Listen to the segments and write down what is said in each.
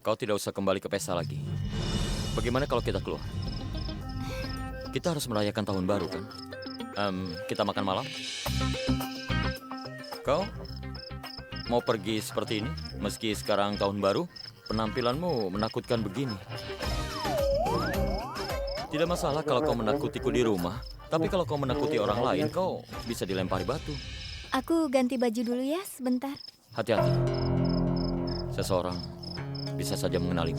Kau tidak usah kembali ke pesta lagi. Bagaimana kalau kita keluar? Kita harus merayakan tahun baru, kan? Kita makan malam? Kau mau pergi seperti ini? Meski sekarang tahun baru, penampilanmu menakutkan begini. Tidak masalah kalau kau menakutiku di rumah, tapi kalau kau menakuti orang lain, kau bisa dilempari batu. Aku ganti baju dulu ya, sebentar. Hati-hati. Seseorang bisa saja mengenalimu.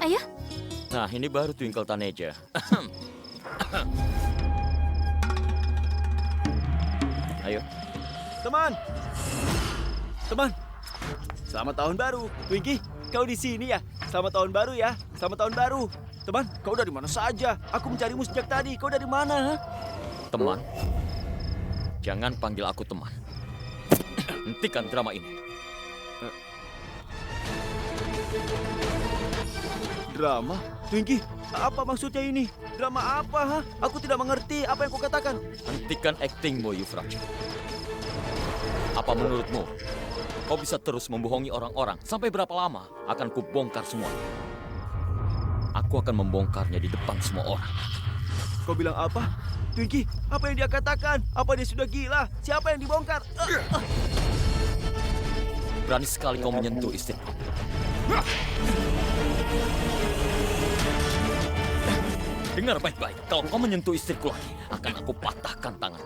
Ayah, Nah, ini baru Twinkle Taneja. Ayo. Teman! Teman! Selamat tahun baru. Twinkie, kau di sini ya? Selamat tahun baru ya. Selamat tahun baru. Teman, kau dari mana saja? Aku mencarimu sejak tadi. Kau dari mana? Ha? Teman, jangan panggil aku teman. Hentikan drama ini. Drama? Twinkie, apa maksudnya ini? Drama apa? Ha? Aku tidak mengerti apa yang kau katakan. Hentikan aktingmu, Yuvraj. Apa menurutmu, kau bisa terus membohongi orang-orang sampai berapa lama? Akan kubongkar semuanya. Aku akan membongkarnya di depan semua orang. Kau bilang apa? Twinkie, apa yang dia katakan? Apa dia sudah gila? Siapa yang dibongkar? Berani sekali kau menyentuh istriku. Dengar baik-baik, kalau kau menyentuh istriku lagi, akan aku patahkan tangan.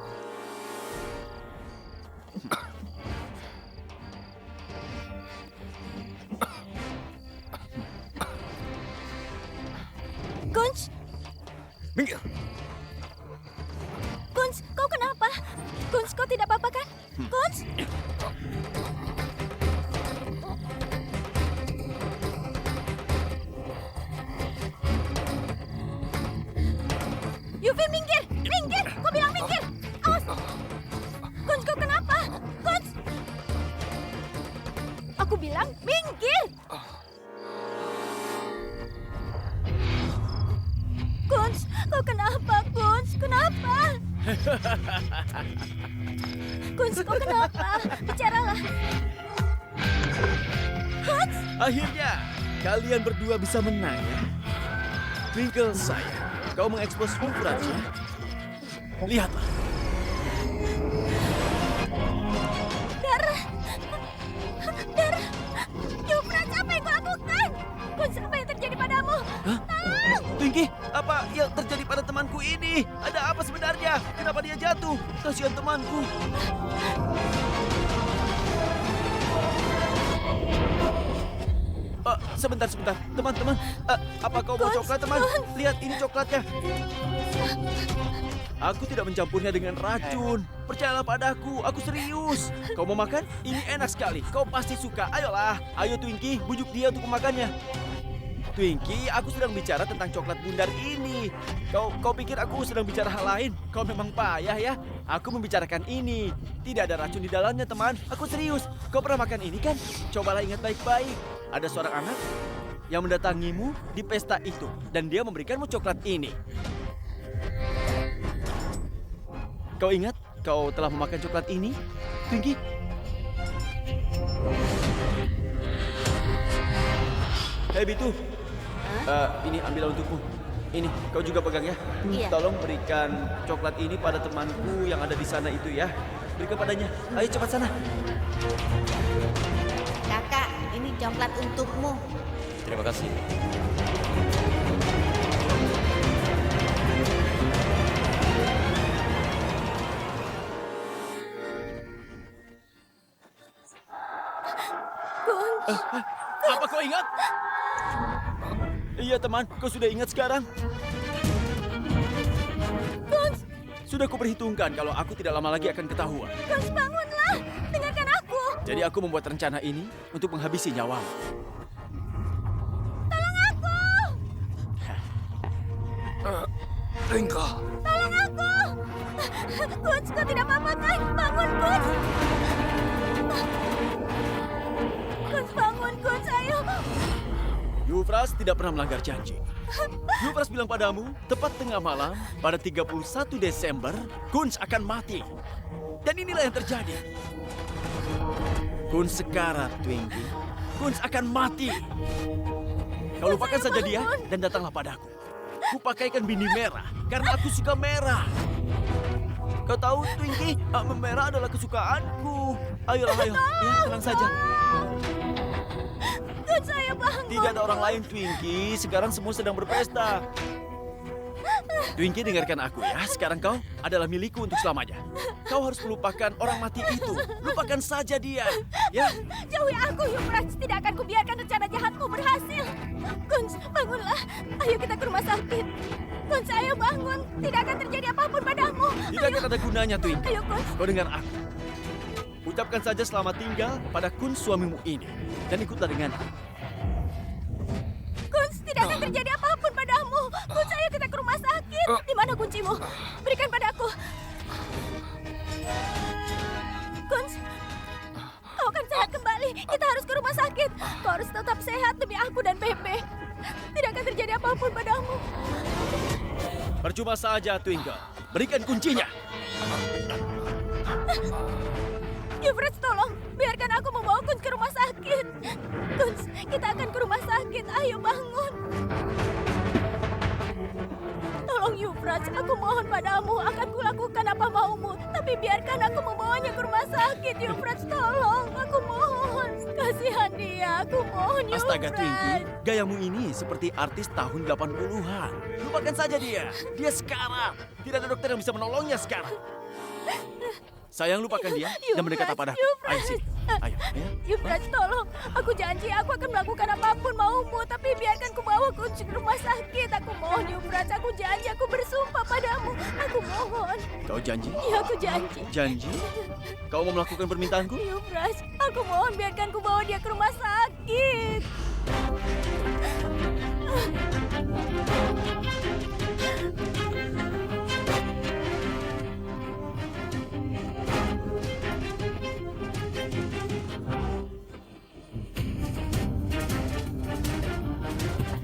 Kunz, Minggir! Kunz, kau kenapa? Kunz, kau tidak apa-apa kan? Kunz? Yufi, minggir! Minggir! Kau bilang minggir! Awas! Kunz, kau kenapa? Kunz! Aku bilang minggir! Kunz, kau kenapa, Kunz? Kenapa? Kunz, kau kenapa? Bicaralah. Kunz! Akhirnya, kalian berdua bisa menang ya. Twinkle saya, kau mengekspos Yuvraj ya. Lihatlah. Darah! Darah! Yuvraj, apa yang kau lakukan? Kunz, apa yang terjadi padamu? Hah? Twinkie, apa yang terjadi pada temanku ini? Ada apa sebenarnya? Kenapa dia jatuh? Kasihan temanku. Sebentar. Teman-teman, apa kau mau Kunz, coklat, teman? Kunz. Lihat, ini coklatnya. Aku tidak mencampurnya dengan racun. Percayalah padaku, aku serius. Kau mau makan? Ini enak sekali. Kau pasti suka. Ayolah, ayo Twinkie, bujuk dia untuk memakannya. Twinkie, aku sedang bicara tentang coklat bundar ini. Kau pikir aku sedang bicara hal lain? Kau memang payah ya. Aku membicarakan ini. Tidak ada racun di dalamnya, teman. Aku serius. Kau pernah makan ini kan? Cobalah ingat baik-baik. Ada seorang anak yang mendatangimu di pesta itu. Dan dia memberikanmu coklat ini. Kau ingat kau telah memakan coklat ini, Twinkie? Hei Bitu, ini ambil untukmu. Ini, kau juga pegang ya. Iya. Tolong berikan coklat ini pada temanku yang ada di sana itu ya. Berikan padanya. Ayo cepat sana. Kakak, ini coklat untukmu. Terima kasih. Kunz! Apa kau ingat? Iya teman, kau sudah ingat sekarang? Kunz! Sudah kuperhitungkan kalau aku tidak lama lagi akan ketahuan. Kunz, bangunlah! Dengarkan aku! Jadi aku membuat rencana ini untuk menghabisi nyawamu. Tolong aku! Twinkle. Tolong aku! Kunz, kau tidak apa-apa kan? Bangun, Kunz! Yufras tidak pernah melanggar janji. Yufras bilang padamu, tepat tengah malam, pada 31 Desember, Kunz akan mati. Dan inilah yang terjadi. Kunz sekarat, Twinkie. Kunz akan mati. Kau lupakan saja dia dan datanglah padaku. Kupakaikan bindi merah karena aku suka merah. Kau tahu, Twinkie, merah adalah kesukaanku. Ayolah, ayo. Ya, tenang saja. Kun, saya bangun. Tidak ada orang lain, Twinkie. Sekarang semua sedang berpesta. Twinkie, dengarkan aku ya. Sekarang kau adalah milikku untuk selamanya. Kau harus melupakan orang mati itu. Lupakan saja dia. Ya, Jauhi aku, Yufras. Tidak akan kubiarkan rencana jahatmu berhasil. Kun, bangunlah. Ayo kita ke rumah sakit. Kun, ayo bangun. Tidak akan terjadi apapun padamu. tidak akan ada gunanya, Twinkie. Ayo, Kun. Kau dengar aku. Ucapkan saja selamat tinggal pada Kunz suamimu ini. Dan ikutlah denganku. Kun, tidak akan terjadi apapun padamu. Kun, ayo kita ke rumah sakit. Di mana kuncimu? Berikan padaku. Kun, kau akan sehat kembali. Kita harus ke rumah sakit. Kau harus tetap sehat demi aku dan Bebe. Tidak akan terjadi apapun padamu. Percuma saja, Twinkle. Berikan kuncinya. Yufras, tolong. Biarkan aku membawa Kun ke rumah sakit. Kun, kita akan ke rumah sakit. Ayo bangun. Tolong Yufras, aku mohon padamu. Akan kulakukan apa maumu. Tapi biarkan aku membawanya ke rumah sakit. Yufras, tolong. Aku mohon. Kasihan dia. Aku mohon, Yufras. Astaga, Twinkie. Gayamu ini seperti artis tahun 80-an. Lupakan saja dia. Dia sekarat. Tidak ada dokter yang bisa menolongnya sekarang. Sayang, lupakan dia dan mendekat padaku. Ayo sini. Ayo, ya. Yufras, tolong. Aku janji aku akan melakukan apapun maumu. Tapi biarkan ku bawa Kun ke rumah sakit. Aku mohon, Yufras. Aku janji. Aku bersumpah padamu. Aku mohon. Kau janji? Iya, aku janji. Janji? Kau mau melakukan permintaanku? Yufras, aku mohon biarkan ku bawa dia ke rumah sakit.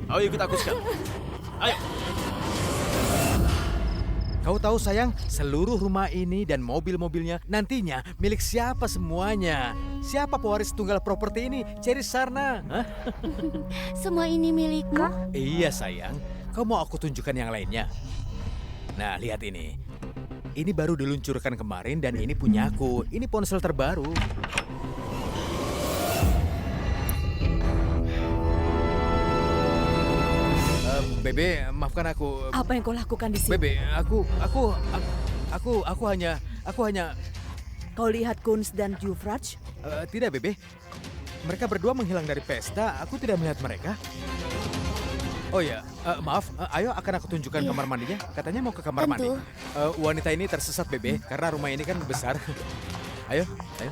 Ayo ikut aku sekarang. Ayo. Kau tahu sayang, seluruh rumah ini dan mobil-mobilnya nantinya milik siapa semuanya? Siapa pewaris tunggal properti ini? Cherry Sarna. Hah? Semua ini milikmu? Iya sayang, kau mau aku tunjukkan yang lainnya? Nah lihat ini. Ini baru diluncurkan kemarin dan ini punya aku. Ini ponsel terbaru. Bebe, maafkan aku. Apa yang kau lakukan di sini? Bebe, aku hanya Kau lihat Kunz dan Yufras? tidak, Bebe. Mereka berdua menghilang dari pesta. Aku tidak melihat mereka. Oh ya, maaf. Ayo akan aku tunjukkan Iya. kamar mandinya. Katanya mau ke kamar mandi. Tentu. Wanita ini tersesat, Bebe, karena rumah ini kan besar. Ayo, ayo.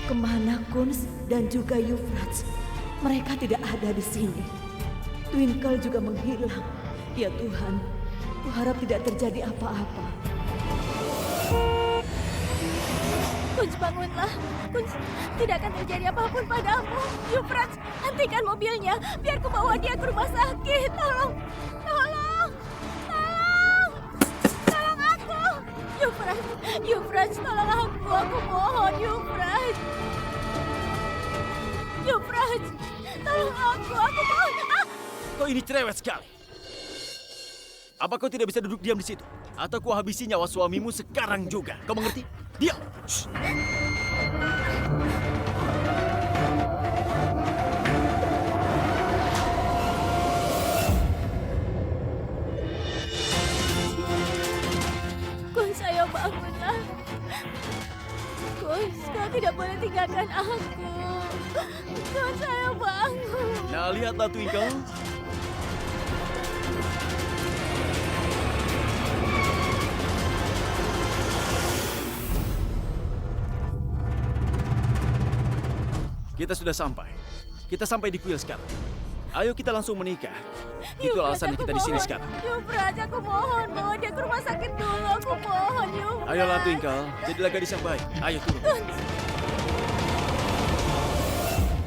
Kemana Kunz dan juga Yufras? Mereka tidak ada di sini. Twinkle juga menghilang. Ya Tuhan, kuharap tidak terjadi apa-apa. Kunz, bangunlah. Kunz, tidak akan terjadi apapun padamu. Yufras, hentikan mobilnya. Biar ku bawa dia ke rumah sakit. Tolong, tolong, tolong, tolong aku. Yufras, tolong aku. Aku mohon, Yufras. Yufras, tolong aku mohon. Ah! Kau ini cerewet sekali. Apa kau tidak bisa duduk diam di situ? Atau kau habisi nyawa suamimu sekarang juga? Kau mengerti? Diam! Shh. Kunz, ayo bangunlah. Kunz, kau tidak boleh tinggalkan aku. Kunz, ayo bangun. Nah, lihatlah Twinkle. Kita sudah sampai. Kita sampai di kuil sekarang. Ayo kita langsung menikah. Itu Yufras, alasannya aku kita di sini mohon. sekarang. Yufras, aku mohon bawa dia ke rumah sakit dulu. Aku mohon, Yufras. Ayolah Twinkle, jadilah gadis yang baik. Ayo turun.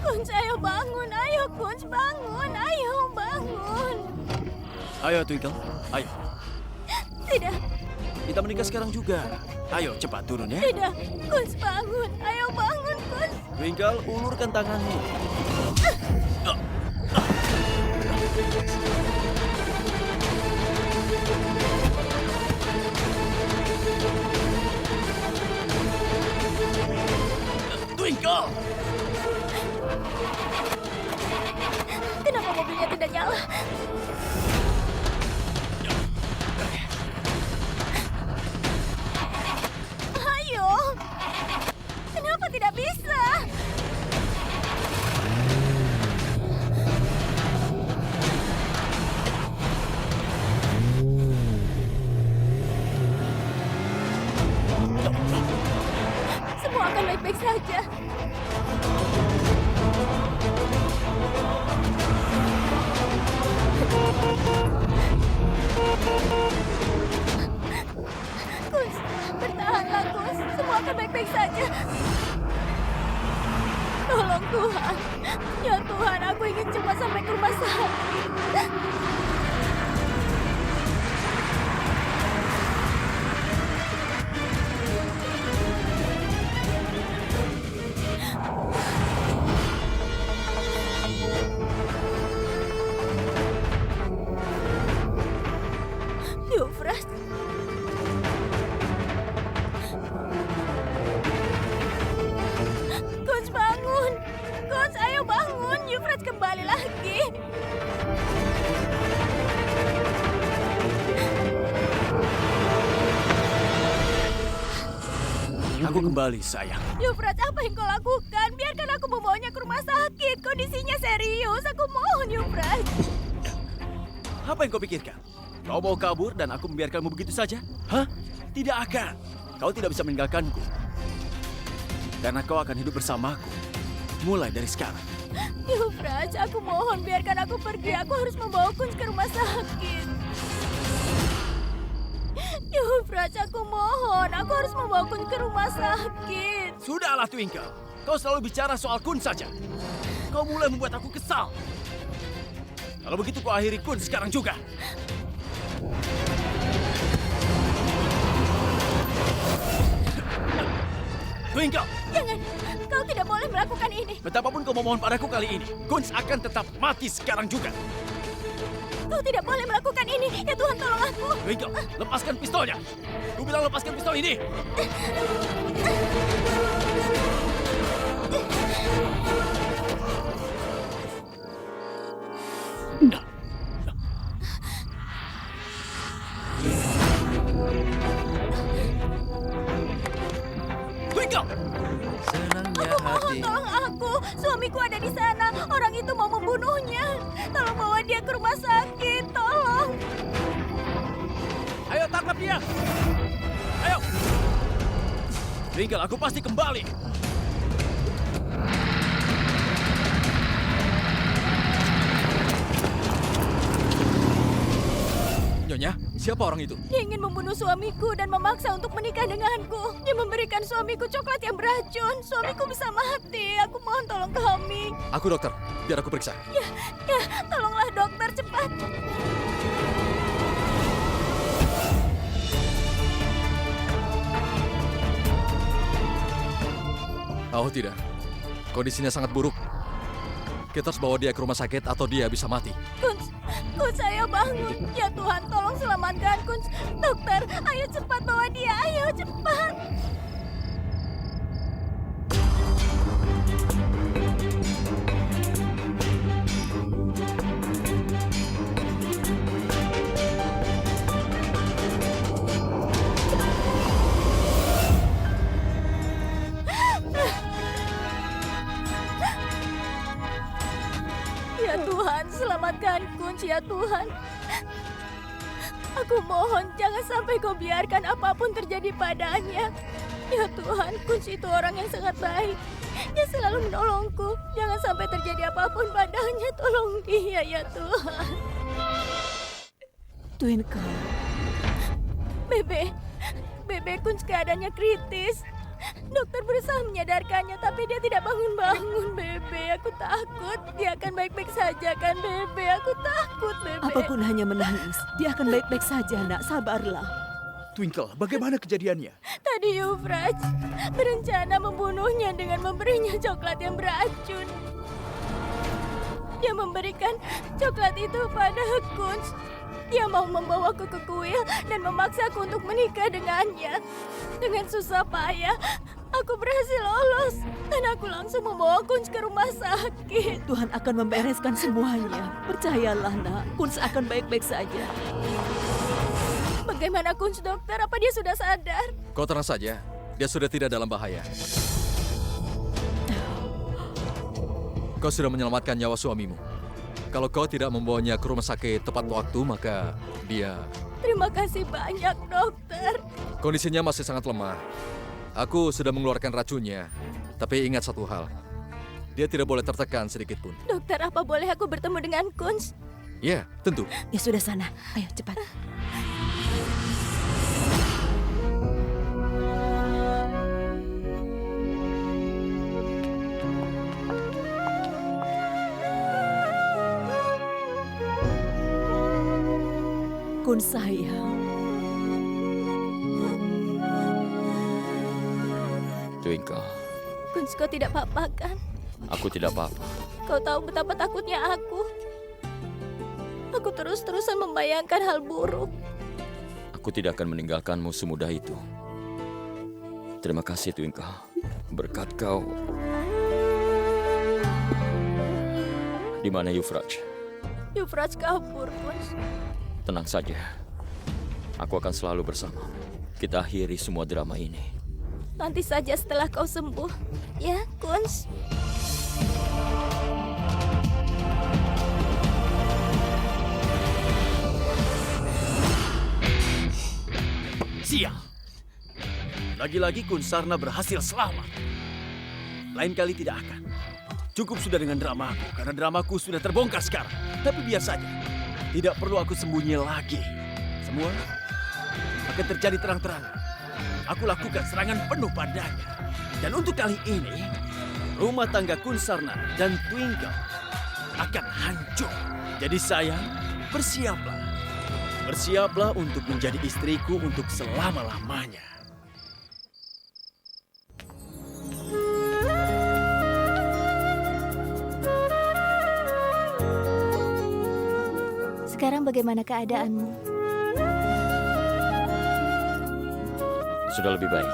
Kunz, Kunz, ayo bangun. Ayo, Kunz, bangun. Ayo, bangun. Ayo Twinkle, ayo. Tidak, Kita menikah sekarang juga. Ayo cepat turun ya. tidak. Kunz, bangun. Ayo bangun, Kunz. Twinkle, ulurkan tanganmu. Twinkle! Kenapa mobilnya tidak nyala? Ayo. Kenapa tidak bisa? Semua akan baik-baik saja. Kus, bertahanlah Kus. Semua akan baik-baik saja. Tolong Tuhan. Ya Tuhan, aku ingin cepat sampai ke rumah sakit. Yufras. Kunz, bangun. Kunz, ayo bangun. Yufras kembali lagi. Aku kembali, sayang. Yufras, apa yang kau lakukan? Biarkan aku membawanya ke rumah sakit. Kondisinya serius. Aku mohon, Yufras. Apa yang kau pikirkan? Kau mau kabur dan aku membiarkanmu begitu saja? Hah? Tidak akan. Kau tidak bisa meninggalkanku. Karena kau akan hidup bersamaku. Mulai dari sekarang. Yufras, aku mohon biarkan aku pergi. Aku harus membawa Kunz ke rumah sakit. Yufras, aku mohon. Aku harus membawa Kunz ke rumah sakit. Sudahlah, Twinkle. Kau selalu bicara soal Kun saja. Kau mulai membuat aku kesal. Kalau begitu kau akhiri Kun sekarang juga. Twinkle, Jangan, kau tidak boleh melakukan ini. betapapun kau memohon padaku kali ini, Kunz akan tetap mati sekarang juga. Kau tidak boleh melakukan ini. Ya Tuhan, tolong aku. Twinkle, lepaskan pistolnya. Ku bilang lepaskan pistol ini. Twinkle! Senangnya Aku mohon, hati. tolong aku. Suamiku ada di sana. Orang itu mau membunuhnya. Tolong bawa dia ke rumah sakit. Tolong. Ayo tangkap dia! Ayo! Twinkle, aku pasti kembali. Nyonya, siapa orang itu? Dia ingin membunuh suamiku dan memaksa untuk menikah denganku. Dia memberikan suamiku coklat yang beracun. Suamiku bisa mati. Aku mohon tolong kami. Aku dokter, biar aku periksa. Ya, tolonglah dokter cepat. Oh tidak, kondisinya sangat buruk. Kita harus bawa dia ke rumah sakit atau dia bisa mati. Kunz, ayo bangun. Ya Tuhan, tolong selamatkan Kunz. Dokter, ayo cepat bawa dia. Ayo cepat. Ya Tuhan, selamatkan Kunz, ya Tuhan. Aku mohon, jangan sampai kau biarkan apapun terjadi padanya. Ya Tuhan, Kunz itu orang yang sangat baik. Dia selalu menolongku. Jangan sampai terjadi apapun padanya. Tolong dia, ya Tuhan. Twinkle, Bebe Kunz keadaannya kritis. Dokter berusaha menyadarkannya, tapi dia tidak bangun-bangun, Bebe. Aku takut. Dia akan baik-baik saja kan, Bebe? Aku takut, Bebe. Apa gunanya menangis? Dia akan baik-baik saja, nak. Sabarlah. Twinkle, bagaimana kejadiannya? Tadi Euphrates berencana membunuhnya dengan memberinya coklat yang beracun. Dia memberikan coklat itu pada Kunz. Dia mau membawaku ke kuil dan memaksaku untuk menikah dengannya. Dengan susah payah, aku berhasil lolos. Dan aku langsung membawa Kunz ke rumah sakit. Tuhan akan membereskan semuanya. Percayalah, nak. Kunz akan baik-baik saja. Bagaimana Kunz, dokter? Apa dia sudah sadar? Kau tenang saja, dia sudah tidak dalam bahaya. Kau sudah menyelamatkan nyawa suamimu. Kalau kau tidak membawanya ke rumah sakit tepat waktu, maka dia... Terima kasih banyak, dokter. Kondisinya masih sangat lemah. Aku sudah mengeluarkan racunnya. Tapi ingat satu hal, dia tidak boleh tertekan sedikit pun. Dokter, apa boleh aku bertemu dengan Kunz? Ya, tentu. Ya sudah sana. Ayo cepat. Kunz sayang. Twinkle, Kunz, kau tidak apa-apa kan? aku tidak apa-apa. Kau tahu betapa takutnya aku. Aku terus-terusan membayangkan hal buruk. Aku tidak akan meninggalkanmu semudah itu. Terima kasih, Twinkle. Berkat kau. Di mana Euphrates? Euphrates kabur, Kunz. Tenang saja. Aku akan selalu bersama. Kita akhiri semua drama ini. Nanti saja setelah kau sembuh. Ya, Kunz. Sial. Lagi-lagi Kunsarna berhasil selamat. Lain kali tidak akan. Cukup sudah dengan dramaku, karena dramaku sudah terbongkar sekarang. Tapi biar saja. Tidak perlu aku sembunyi lagi. Semua akan terjadi terang-terangan. Aku lakukan serangan penuh padanya. Dan untuk kali ini, rumah tangga Kunsarna dan Twinkle akan hancur. Jadi sayang, bersiaplah. Bersiaplah untuk menjadi istriku untuk selama-lamanya. Sekarang bagaimana keadaanmu? Sudah lebih baik.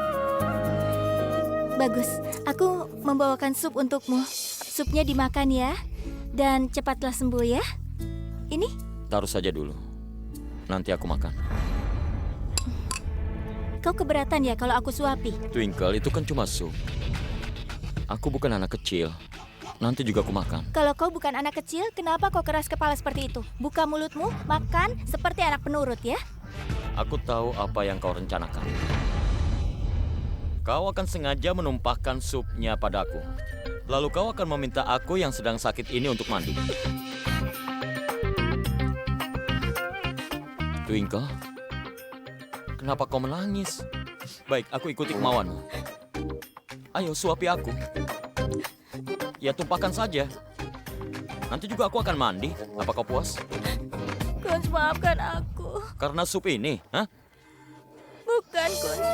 Bagus, aku membawakan sup untukmu. Supnya dimakan ya, dan cepatlah sembuh ya. Ini? Taruh saja dulu. Nanti aku makan. Kau keberatan ya kalau aku suapi? Twinkle, itu kan cuma sup. Aku bukan anak kecil. Nanti juga aku makan. Kalau kau bukan anak kecil, kenapa kau keras kepala seperti itu? Buka mulutmu, makan seperti anak penurut ya. Aku tahu apa yang kau rencanakan. Kau akan sengaja menumpahkan supnya padaku. Lalu kau akan meminta aku yang sedang sakit ini untuk mandi. Twinkle, kenapa kau menangis? Baik, aku ikuti kemauanmu. Ayo, suapi aku. Ya, tumpahkan saja. Nanti juga aku akan mandi. Apa kau puas? Kunz, maafkan aku. Karena sup ini, hah? Bukan, Kunz.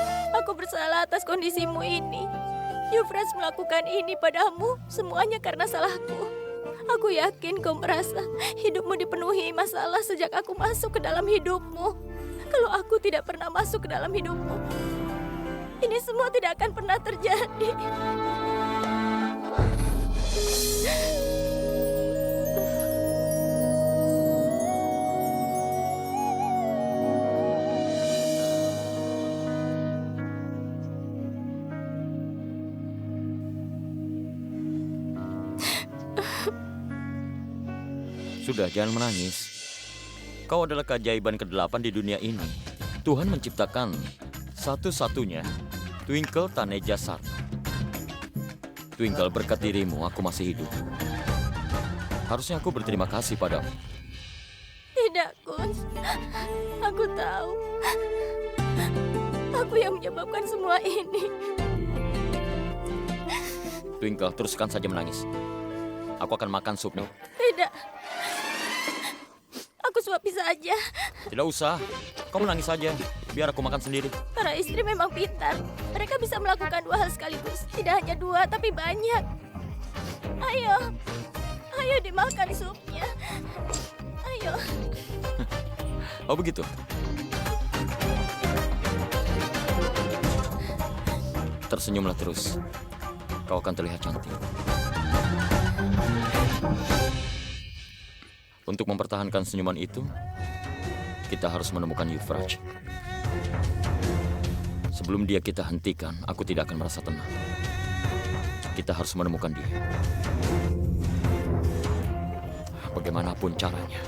Aku bersalah atas kondisimu ini. Euphrates melakukan ini padamu semuanya karena salahku. Aku yakin kau merasa hidupmu dipenuhi masalah sejak aku masuk ke dalam hidupmu. Kalau aku tidak pernah masuk ke dalam hidupmu, ini semua tidak akan pernah terjadi. Sudah, jangan menangis. Kau adalah keajaiban ke-8 di dunia ini. Tuhan menciptakan satu-satunya Twinkle Taneja Sarna. Twinkle, berkat dirimu, aku masih hidup. Harusnya aku berterima kasih padamu. Tidak, Kunz. Aku tahu. Aku yang menyebabkan semua ini. Twinkle, teruskan saja menangis. Aku akan makan supnya. Tidak. Aku suapi saja. Tidak usah. Kau menangis saja. Biar aku makan sendiri. Para istri memang pintar. Mereka bisa melakukan 2 hal sekaligus. Tidak hanya 2, tapi banyak. Ayo. Ayo dimakan supnya. Ayo. Oh begitu? Tersenyumlah terus. Kau akan terlihat cantik. Untuk mempertahankan senyuman itu, kita harus menemukan Euphrates. Sebelum dia kita hentikan, aku tidak akan merasa tenang. Kita harus menemukan dia. Bagaimanapun caranya.